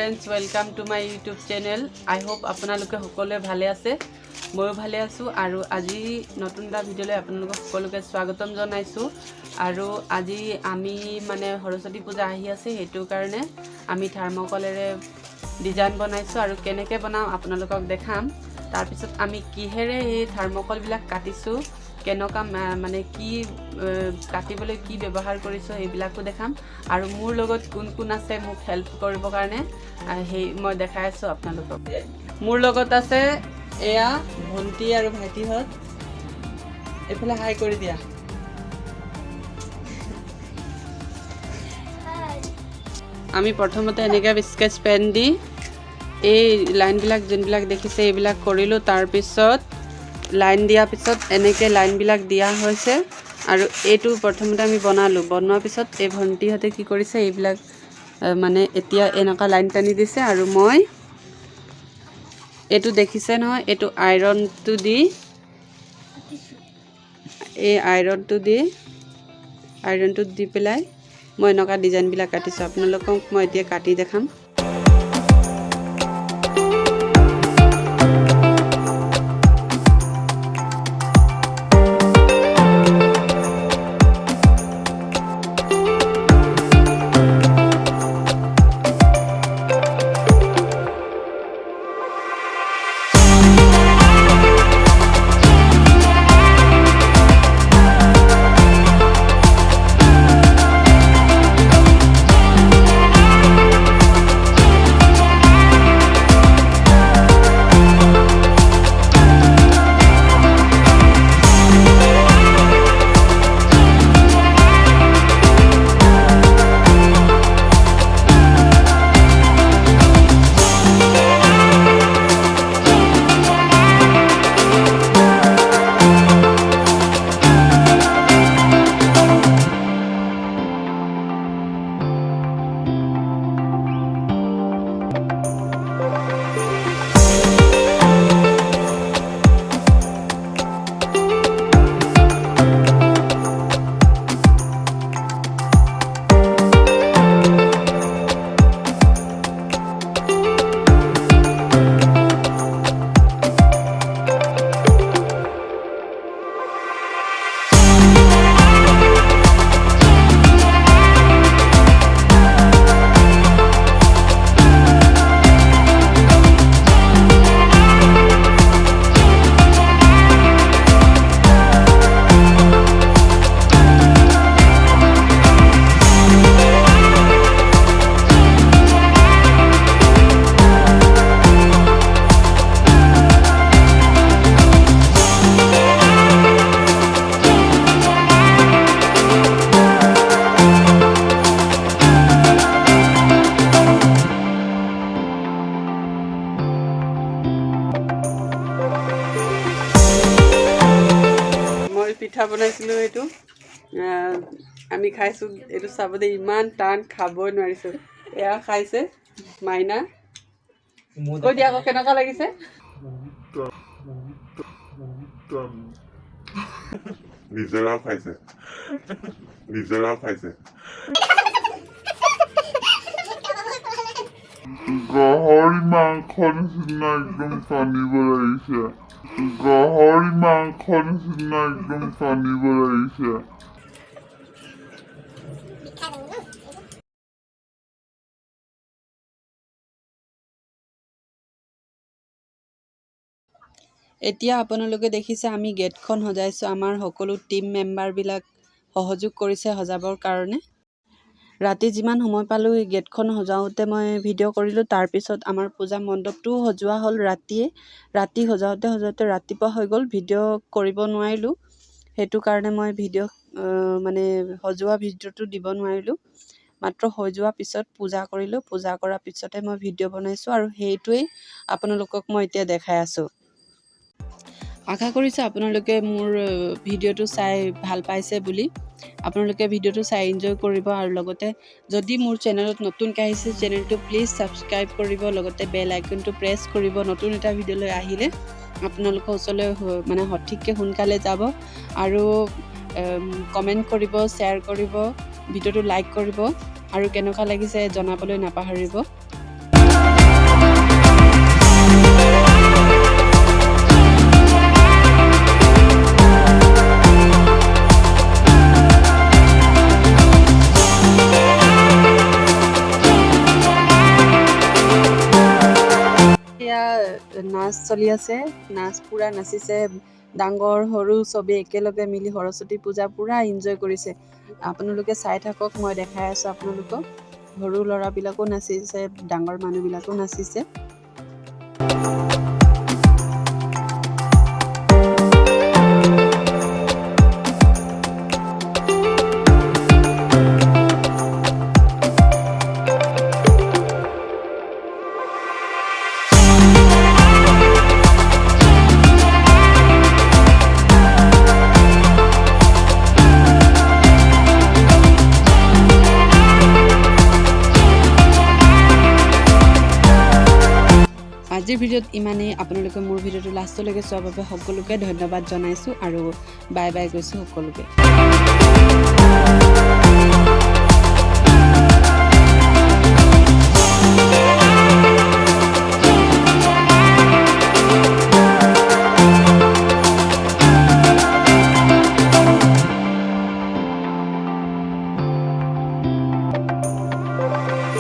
friends, welcome to my YouTube channel. I hope আপোনালোকে সকলোৱে ভালে আছে মই ভালে আছো আৰু আজি নতুন এটা ভিডিঅলৈ আপোনালোকক সকলোকে স্বাগতম জনাইছো আৰু আজি আমি মানে সৰস্বতী পূজা আহি আছে হেতু কাৰণে আমি থাৰ্মোকলেৰে ডিজাইন বনাইছো আৰু কেনেকৈ বনাম আপোনালোকক দেখাম তাৰ পিছত আমি কিহেৰে এই থাৰ্মোকল বিলাক কাটিছো কেনকা মানে কি কাটিবলৈ কি ব্যৱহাৰ কৰিছো এইবিলাকো দেখাম আৰু মোৰ লগত কোন কোন আছে মোক হেল্প কৰিব কাৰণে হেই মই দেখাই আছো আপোনালোকক মোৰ লগত আছে এয়া ভন্টি আৰু ভাইটিহত এফালে হাই কৰি দিয়া আমি প্ৰথমতে এনেকা স্কেচ পেন দি এই লাইন বিলাক যেনবিলাক দেখিছে এইবিলাক কৰিলো তাৰ পিছত লাইন দিয়া পিছত এনেকে লাইন বিলাক দিয়া হৈছে আৰু এটো প্ৰথমতে আমি বনালো বনোৱাৰ পিছত এই ভন্টিহতে কি কৰিছে এইবিলাক মানে এতিয়া এনেকা লাইন টানি দিছে আৰু মই এটো দেখিছে নহয় এটো আইৰনটো দি এই আইৰনটো দি পেলাই মই এনেকা ডিজাইন বিলাক কাটিছো আপোনালোকক মই এতিয়া কাটি দেখাম পিঠা বনাইছিলো এটো আমি খাইছো এটো সাবদে ইমান টান খাবই নোৱাৰিছো এয়া খাইছে মাইনা কৈ দিয়া কেনেকা লাগিছে নিজৰা খাইছে গাহৰি মাংস নিচিনা একদম পানিব লাগিছে গাহৰি মাংস নিচিনা একদম পানিব লাগিছে এতিয়া আপোনালোকে দেখিছে আমি গেটখন সজাইছো আমাৰ সকলো টিম মেম্বাৰ বিলাক সহযোগ কৰিছে সজাবৰ কাৰণে ৰাতি যিমান সময় পালো এই গেটখন সজাওতে মই ভিডিও কৰিলো তাৰ পিছত আমাৰ পূজা মণ্ডপটো সজোৱা হল ৰাতি সজাওতে ৰাতিপুৱা হৈ গল ভিডিও কৰিব নোৱাৰিলো হেতু কাৰণে মই ভিডিও মানে সজোৱা ভিডিওটো দিব নোৱাৰিলো মাত্ৰ সজোৱা পিছত পূজা কৰিলো পূজা কৰাৰ পিছতে মই ভিডিও বনাইছো আৰু হেইটোই আপোনালোকক মই এতিয়া দেখাই আছো আশা কৰিছো আপোনালোকে মোৰ ভিডিওটো চাই ভাল পাইছে বুলি আপোনালোকে ভিডিওটো চাই এনজয় কৰিব আৰু লগতে যদি মোৰ চেনেলত নতুনকৈ আহিছে চেনেলটো প্লিজ সাবস্ক্ৰাইব কৰিব লগতে বেল আইকনটো প্ৰেছ কৰিব নতুন এটা ভিডিওলৈ আহিলে আপোনালোকৰ ওচৰলৈ মানে সঠিককৈ সোনকালে যাব আৰু কমেন্ট কৰিব শেয়াৰ কৰিব ভিডিওটো লাইক কৰিব আৰু কেনেকুৱা লাগিছে জনাবলৈ নাপাহৰিব চলি আছে, নাচ পুৰা নাচিছে, ডাঙৰ সৰু চবেই একেলগে মিলি সৰস্বতী পূজা পুৰা এনজয় কৰিছে। আপোনালোকে চাই থাকক, মই দেখাই আছোঁ আপোনালোকক। সৰু ল'ৰাবিলাকো নাচিছে, ডাঙৰ মানুহবিলাকো নাচিছে। আজিৰ ভিডিঅ'ত ইমানেই। আপোনালোকে মোৰ ভিডিঅ'টো লাষ্টলৈকে চোৱাৰ বাবে সকলোকে ধন্যবাদ জনাইছোঁ আৰু বাই বাই কৈছোঁ সকলোকে।